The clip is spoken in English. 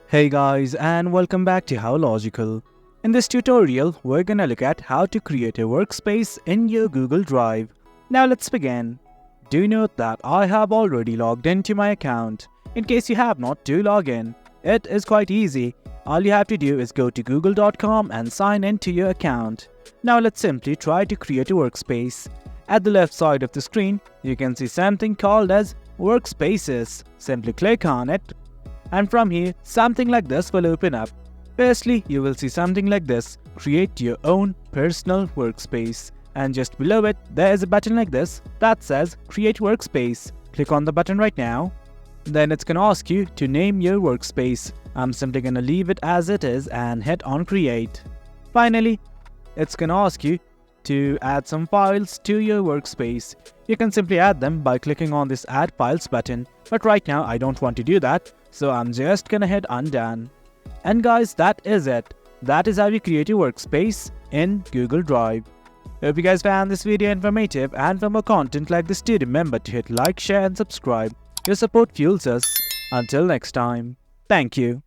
Hey guys, and welcome back to How Logical. In this tutorial, we're gonna look at how to create a workspace in your Google Drive. Now let's begin. Do note that I have already logged into my account. In case you have not, do log in. It is quite easy. All you have to do is go to google.com and sign into your account. Now let's simply try to create a workspace. At the left side of the screen, you can see something called as Workspaces. Simply click on it. And from here, something like this will open up. Firstly, you will see something like this, create your own personal workspace. And just below it, there is a button like this that says create workspace. Click on the button right now. Then it's gonna ask you to name your workspace. I'm simply gonna leave it as it is and hit on create. Finally, it's gonna ask you to add some files to your workspace. You can simply add them by clicking on this add files button. But right now I don't want to do that, so I'm just gonna hit undone. And guys, that is it. That is how you create your workspace in Google Drive. Hope you guys found this video informative, and for more content like this, do remember to hit like, share and subscribe. Your support fuels us. Until next time, thank you.